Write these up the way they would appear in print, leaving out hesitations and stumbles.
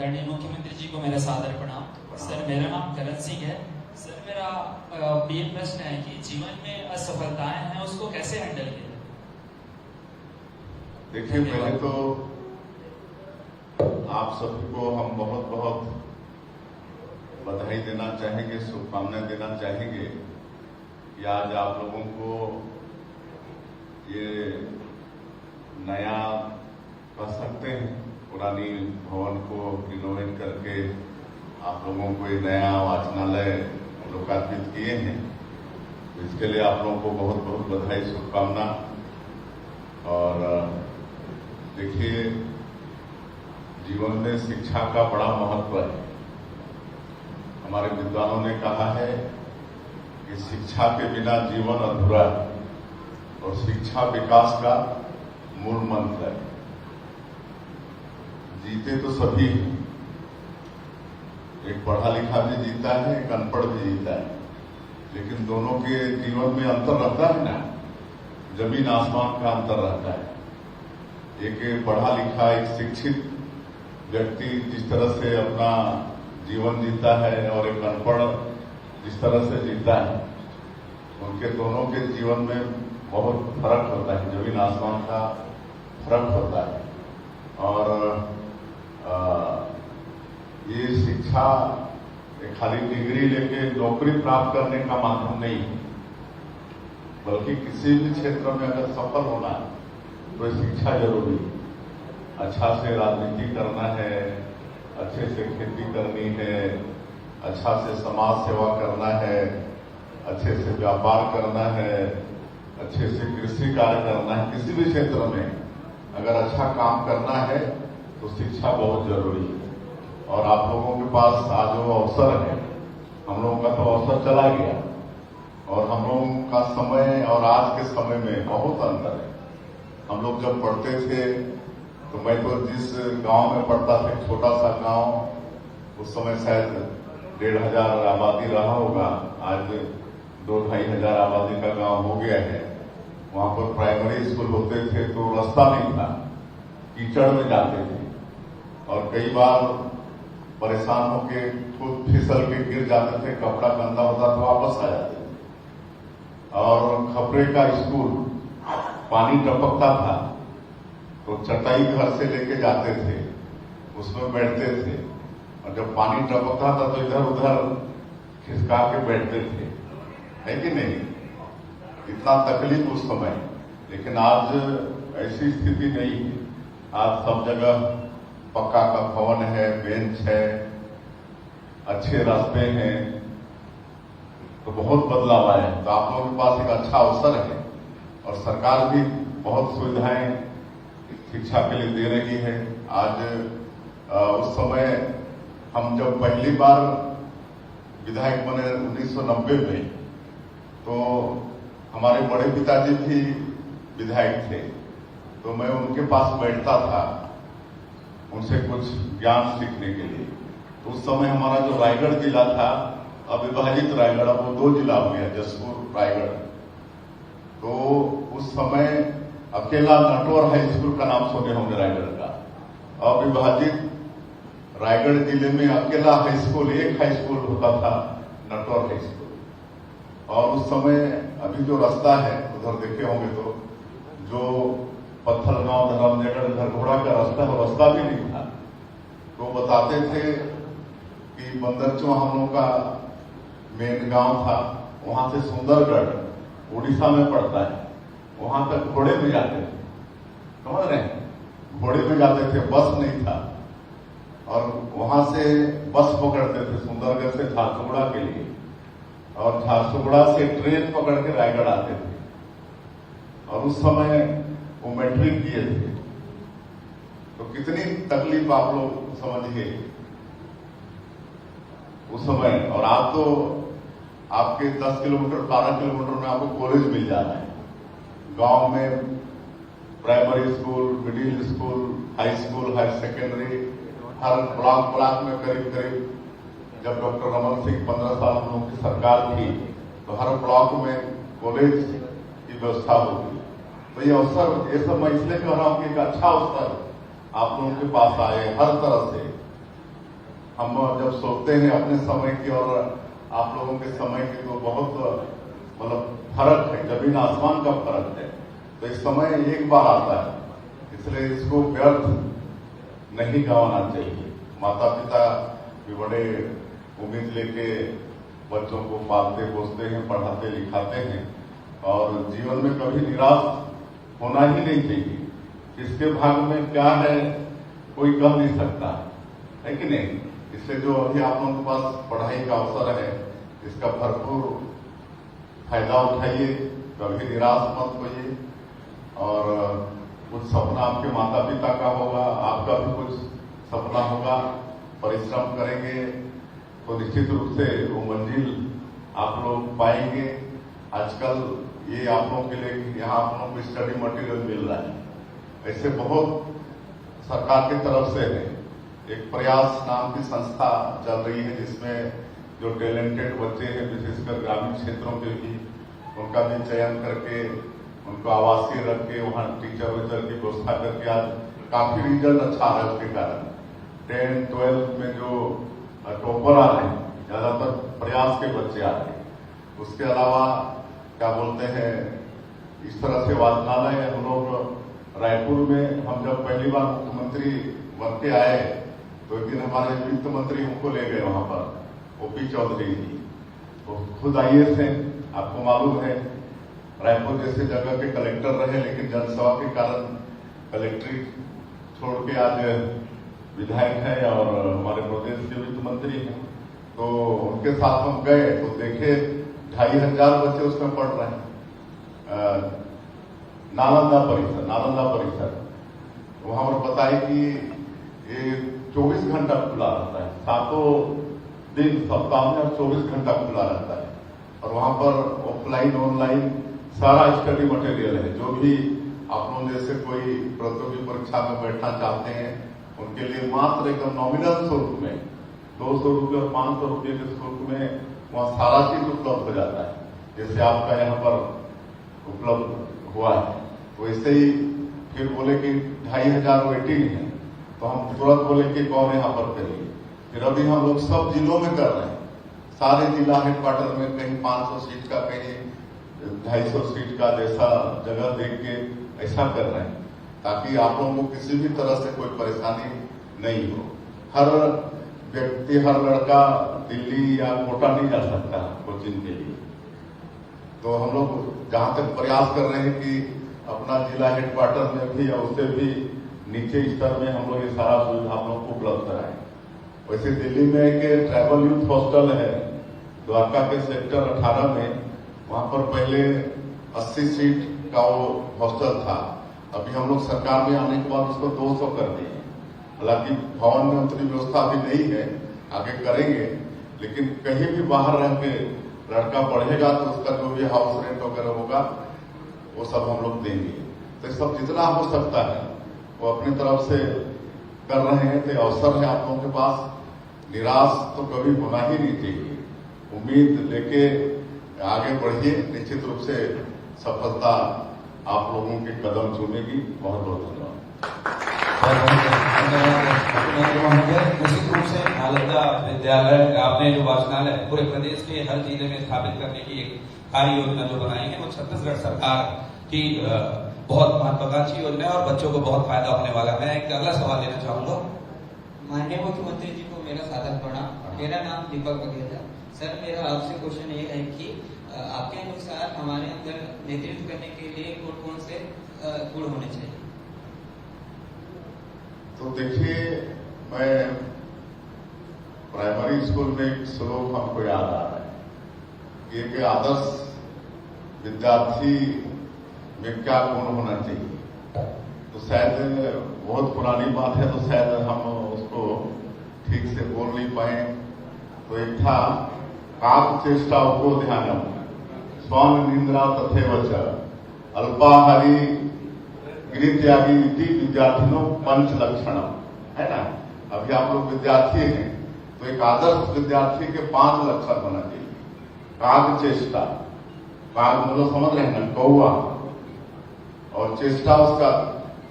आदरणीय मुख्यमंत्री जी को मेरा सादर प्रणाम। सर, मेरा नाम करण सिंह है। सर, मेरा ये प्रश्न है कि जीवन में असफलताएं हैं, उसको कैसे हैंडल किया? देखिए, पहले तो आप सभी को हम बहुत बहुत बधाई देना चाहेंगे, शुभकामनाएं देना चाहेंगे कि आज आप लोगों को ये नया कह सकते हैं, पुरानी भवन को रिनोवेट करके आप लोगों को ये नया वाचनालय लोकार्पित किए हैं। इसके लिए आप लोगों को बहुत बहुत बधाई, शुभकामना। और देखिए, जीवन में शिक्षा का बड़ा महत्व है। हमारे विद्वानों ने कहा है कि शिक्षा के बिना जीवन अधूरा है और शिक्षा विकास का मूल मंत्र है। जीते तो सभी हैं, एक पढ़ा लिखा भी जीता है, एक अनपढ़ भी जीता है, लेकिन दोनों के जीवन में अंतर रहता है ना, जमीन आसमान का अंतर रहता है। एक पढ़ा लिखा, एक शिक्षित व्यक्ति जिस तरह से अपना जीवन जीता है और एक अनपढ़ जिस तरह से जीता है, उनके दोनों के जीवन में बहुत फर्क होता है, जमीन आसमान का फर्क होता है। और ये शिक्षा एक खाली डिग्री लेके नौकरी प्राप्त करने का माध्यम नहीं है, बल्कि किसी भी क्षेत्र में अगर सफल होना है तो शिक्षा जरूरी है। अच्छा से राजनीति करना है, अच्छे से खेती करनी है, अच्छा से समाज सेवा करना है, अच्छे से व्यापार करना है, अच्छे से कृषि कार्य करना है, किसी भी क्षेत्र में अगर अच्छा काम करना है तो शिक्षा बहुत जरूरी है। और आप लोगों के पास आज वो अवसर है, हम लोगों का तो अवसर चला गया और हम लोगों का समय और आज के समय में बहुत अंतर है। हम लोग जब पढ़ते थे तो मैं तो जिस गांव में पढ़ता था, छोटा सा गांव, उस समय शायद 1,500 आबादी रहा होगा, आज 2-2.5 हजार आबादी का गांव हो गया है। वहां पर प्राइमरी स्कूल होते थे तो रास्ता नहीं था, कीचड़ में जाते थे और कई बार परेशान होके खुद फिसल के गिर जाते थे, कपड़ा गंदा होता तो वापस आ जाते थे। और खपरे का स्कूल, पानी टपकता था तो चटाई घर से लेके जाते थे, उसमें बैठते थे और जब पानी टपकता था तो इधर उधर खिसका के बैठते थे, है कि नहीं? इतना तकलीफ उस समय। लेकिन आज ऐसी स्थिति नहीं है। आज सब जगह पक्का का भवन है, बेंच है, अच्छे रास्ते हैं, तो बहुत बदलाव आया है। तो आप लोगों के पास एक अच्छा अवसर है और सरकार भी बहुत सुविधाएं शिक्षा के लिए दे रही है। आज उस समय हम जब पहली बार विधायक बने 1990 में, तो हमारे बड़े पिताजी भी विधायक थे, तो मैं उनके पास बैठता था उनसे कुछ ज्ञान सीखने के लिए। तो उस समय हमारा जो रायगढ़ जिला था, अविभाजित रायगढ़, अब वो 2 जिला हो गया, जसपुर, रायगढ़। तो उस समय अकेला नटवर हाई स्कूल का नाम सुने होंगे रायगढ़ का। अविभाजित रायगढ़ जिले में अकेला हाई स्कूल, एक हाई स्कूल होता था, नटवर हाई स्कूल। और उस समय अभी जो रास्ता है उधर देखे होंगे तो, जो पत्थलगांव, धर्मनगर, घरघोड़ा का रास्ता है, रास्ता भी नहीं था। तो बताते थे कि बंदरचो हम लोग का मेन गांव था, वहां से सुंदरगढ़ उड़ीसा में पड़ता है, वहां तक घोड़े में जाते थे। समझ रहे हैं? घोड़े में जाते थे, बस नहीं था। और वहां से बस पकड़ते थे सुंदरगढ़ से झारसुगुड़ा के लिए, और झारसुगुड़ा से ट्रेन पकड़ के रायगढ़ आते थे। और उस समय वो मैट्रिक किए थे, तो कितनी तकलीफ आप लोग समझिए उस समय। और आप तो आपके 10 किलोमीटर 12 किलोमीटर में आपको कॉलेज मिल जाता है। गांव में primary school, middle school, high school, higher secondary, हर ब्लॉक में करीब करीब, जब डॉक्टर रमन सिंह 15 साल हम लोगों की सरकार थी, तो हर ब्लॉक में कॉलेज की व्यवस्था होगी। तो ये अवसर, ये सब मैं इसलिए कह रहा हूं कि एक अच्छा अवसर आप लोगों के पास आए हर तरह से। हम जब सोचते हैं अपने समय की और आप लोगों के समय की, तो बहुत मतलब फर्क है, जमीन आसमान का फर्क है। तो इस समय एक बार आता है, इसलिए इसको व्यर्थ नहीं गंवाना चाहिए। माता पिता भी बड़े उम्मीद लेके बच्चों को पालते पोसते हैं, पढ़ाते लिखाते हैं, और जीवन में कभी निराश होना ही नहीं चाहिए। किसके भाग्य में क्या है कोई कह नहीं सकता, है कि नहीं। इसलिए जो अभी आप लोगों के पास पढ़ाई का अवसर है, इसका भरपूर फायदा उठाइए, कभी निराश मत होइए। और कुछ सपना आपके माता पिता का होगा, आपका भी कुछ सपना होगा, परिश्रम करेंगे तो निश्चित रूप से वो मंजिल आप लोग पाएंगे। आजकल ये आप लोगों के लिए यहाँ आप लोगों को स्टडी मटेरियल मिल रहा है, ऐसे बहुत सरकार की तरफ से है। एक प्रयास नाम की संस्था चल रही है, जिसमें जो टैलेंटेड बच्चे हैं, विशेषकर ग्रामीण क्षेत्रों के भी, उनका भी चयन करके उनको आवासीय रख के वहाँ टीचर वीचर की व्यवस्था करके आज काफी रिजल्ट अच्छा आ रहा है। उसके कारण 10, 12 में जो टॉपर आ रहे हैं, ज्यादातर प्रयास के बच्चे आ रहे हैं। उसके अलावा क्या बोलते हैं, इस तरह से वाचनालय हम लोग रायपुर में, हम जब पहली बार मुख्यमंत्री बन के आए तो एक दिन हमारे वित्त मंत्री हमको ले गए वहां पर, ओपी चौधरी जी, वो खुद IAS हैं, आपको मालूम है। रायपुर जैसे जगह के कलेक्टर रहे, लेकिन जनसभा के कारण कलेक्ट्रेट छोड़ के आज विधायक है और हमारे प्रदेश के वित्त मंत्री हैं। तो उनके साथ हम गए तो देखे 2500 बच्चे उसमें पढ़ रहे हैं। नालंदा परिसर वहां पर बताए कि ये 24 घंटा खुला रहता है, 7 दिन सप्ताह में 24 घंटा खुला रहता है। और वहां पर ऑफलाइन ऑनलाइन सारा स्टडी मटेरियल है। जो भी आप लोग जैसे कोई प्रतियोगी परीक्षा में बैठना चाहते हैं, उनके लिए मात्र एकदम नॉमिनल शुल्क में 200 रुपये और 500 रुपये के शुल्क में वहां सारा चीज उपलब्ध हो जाता है, जैसे आपका यहाँ पर उपलब्ध हुआ है। वैसे ही फिर बोले कि 2500 वेटिंग है, तो हम तुरंत बोले कि कौन यहाँ पर करिए। फिर अभी हम लोग सब जिलों में कर रहे हैं, सारे जिला हेडक्वार्टर में, कहीं 500 सीट का, कहीं 250 सीट का, जैसा जगह देख के ऐसा कर रहे हैं, ताकि आप लोगों को किसी भी तरह से कोई परेशानी नहीं हो। हर व्यक्ति, हर लड़का दिल्ली या कोटा नहीं जा सकता कोचिंग के लिए। तो हम लोग जहां तक प्रयास कर रहे हैं कि अपना जिला हेडक्वार्टर में भी या उससे भी नीचे स्तर में हम लोग ये सारा सुविधा हम लोग को उपलब्ध कराएं। वैसे दिल्ली में एक ट्राइबल यूथ हॉस्टल है, द्वारका के सेक्टर 18 में, वहां पर पहले 80 सीट का वो हॉस्टल था। अभी हम लोग सरकार में आने के बाद उसको 200 कर दिए। हालांकि भवन में उतनी व्यवस्था अभी नहीं है, आगे करेंगे, लेकिन कहीं भी बाहर रह के लड़का पढ़ेगा तो उसका जो भी हाउस रेंट वगैरह होगा वो सब हम लोग देंगे। तो ये सब जितना हो सकता है वो अपनी तरफ से कर रहे हैं। तो अवसर है आप लोगों के पास, निराश तो कभी होना ही नहीं चाहिए, उम्मीद लेके आगे बढ़िए। निश्चित रूप से सफलता आप लोगों के कदम चूमेगी। बहुत बहुत धन्यवाद। निश्चित रूप से नालंदा विद्यालय, आपने जो वाचनालय पूरे प्रदेश के हर जिले में स्थापित करने की एक कार्य योजना जो बनाई है, वो छत्तीसगढ़ सरकार की बहुत महत्वाकांक्षी योजना है और बच्चों को बहुत फायदा होने वाला है। मैं एक अगला सवाल लेना चाहूंगा। माननीय मुख्यमंत्री जी को मेरा सादर प्रणाम। मेरा नाम दीपक बघेल है। सर, मेरा आपसे क्वेश्चन ये है कि आपके अनुसार हमारे अंदर नेतृत्व करने के लिए कौन से गुण होने चाहिए? तो देखिए, मैं प्राइमरी स्कूल में एक श्लोक हमको याद आ रहा है, एक आदर्श विद्यार्थी में क्या गुण होना चाहिए। तो शायद बहुत पुरानी बात है, तो शायद हम उसको ठीक से बोल नहीं पाए। तो एक था, काक चेष्टा को ध्यानम स्वान निंद्रा तथेव च अल्पाहारी गृह त्यागी विद्यार्थियों पंच लक्षणम, है ना। अभी आप लोग विद्यार्थी हैं, तो एक आदर्श विद्यार्थी के 5 लक्षण होना चाहिए। काक चेष्टा, काक मतलब समझ रहे हैं ना, कौवा, और चेष्टा उसका,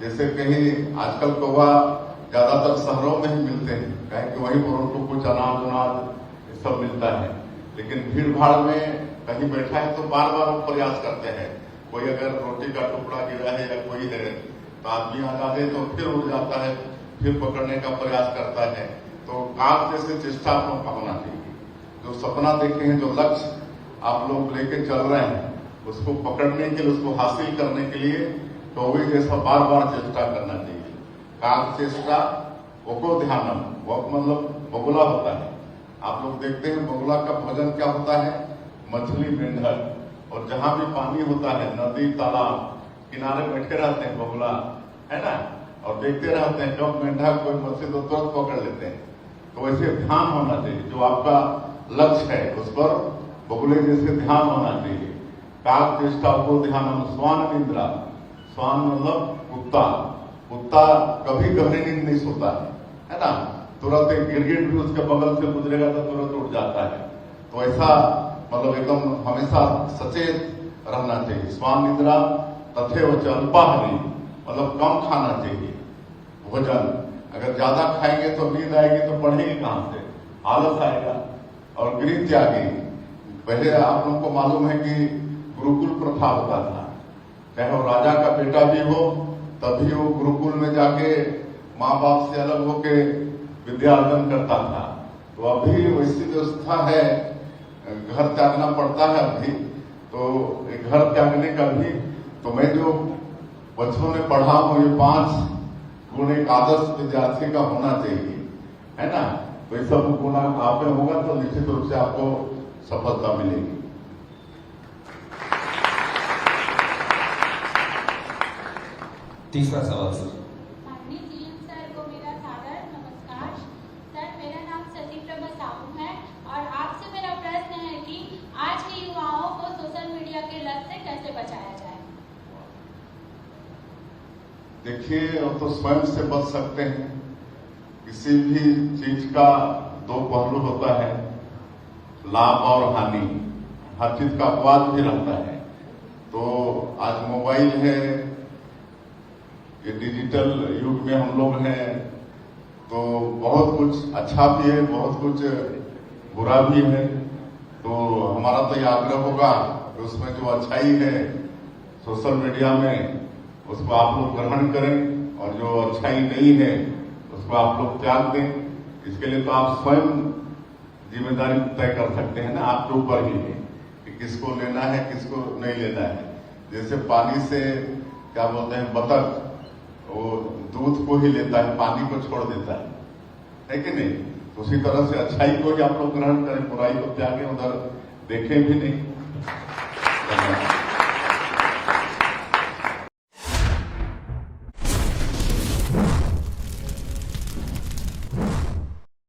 जैसे कहीं आजकल कौवा ज्यादातर शहरों में ही मिलते हैं, कहें कि वहीं पर उनको कुछ अनाज उनाज ये सब मिलता है। लेकिन भीड़ भाड़ में कहीं बैठा है तो बार बार वो प्रयास करते हैं। कोई अगर रोटी का टुकड़ा गिरा है या कोई है तो आदमी आ जाते तो फिर उड़ जाता है, फिर पकड़ने का प्रयास करता है। तो काग जैसे चेष्टा आप लोग का होना चाहिए। जो सपना देखे हैं, जो लक्ष्य आप लोग लेके चल रहे हैं, उसको पकड़ने के लिए, उसको हासिल करने के लिए तो वही जैसा बार बार चेष्टा करना चाहिए। काग चेष्टा वको ध्यानम, वक मतलब बगुला होता है। आप लोग देखते हैं बगुला का भोजन क्या होता है? मछली, मेंढक। और जहां भी पानी होता है, नदी तालाब किनारे बैठे रहते हैं बगुला, है ना, और देखते रहते हैं कब मेंढक कोई मछली तो तुरंत पकड़ लेते हैं। तो वैसे ध्यान होना चाहिए, जो आपका लक्ष्य है उस पर बगुले जैसे ध्यान होना चाहिए। काग चेष्टा को ध्यान, स्वान निद्रा, स्वान मतलब कुत्ता। कुत्ता कभी गहरी नींद नहीं सोता है ना, तुरंत एक गिरगिट भी उसके बगल से गुजरेगा तो तुरंत उठ जाता है। तो ऐसा मतलब एकदम हमेशा सचेत रहना चाहिए। स्वान निद्रा तथेव च अल्पाहारी, मतलब कम खाना चाहिए भोजन। अगर ज्यादा खाएंगे तो नींद आएगी तो पढ़ेंगे कहां से, आलस आएगा। और गृह त्यागी, पहले आप लोगों को मालूम है कि गुरुकुल प्रथा होता था, चाहे वो राजा का बेटा भी हो तभी वो गुरुकुल में जाके माँ बाप से अलग होके विद्या अर्जन करता था। तो अभी वैसी व्यवस्था है, घर त्यागना पड़ता है अभी। तो घर त्यागने का भी, तो मैं जो बच्चों ने पढ़ा हूं, ये 5 गुण एक आदर्श विद्यार्थी का होना चाहिए, है ना। तो ये सब गुण आप में होगा तो निश्चित रूप से आपको सफलता मिलेगी। तीसरा सवाल सर। माननीय सीएम सर को मेरा सादर नमस्कार। सर, मेरा नाम सती प्रभा साहू है और आपसे मेरा प्रश्न है कि आज के युवाओं को सोशल मीडिया के लत से कैसे बचाया जाए? देखिए, अब तो स्वयं से बच सकते हैं। किसी भी चीज का 2 पहलू होता है, लाभ और हानि। हर चीज का अपवाद भी रहता है। तो आज मोबाइल है, ये डिजिटल युग में हम लोग हैं, तो बहुत कुछ अच्छा भी है, बहुत कुछ बुरा भी है। तो हमारा तो ये आग्रह होगा कि उसमें जो अच्छाई है सोशल मीडिया में, उसको आप लोग ग्रहण करें, और जो अच्छाई नहीं है उसको आप लोग त्याग दें। इसके लिए तो आप स्वयं जिम्मेदारी तय कर सकते हैं ना, आपके ऊपर ही है कि किसको लेना है, किसको नहीं लेना है। जैसे पानी से क्या बोलते हैं, बतख वो दूध को ही लेता है, पानी को छोड़ देता है कि नहीं। तो उसी तरह से अच्छाई को ही आप लोग ग्रहण करें, बुराई को त्यागें, उधर देखें भी नहीं।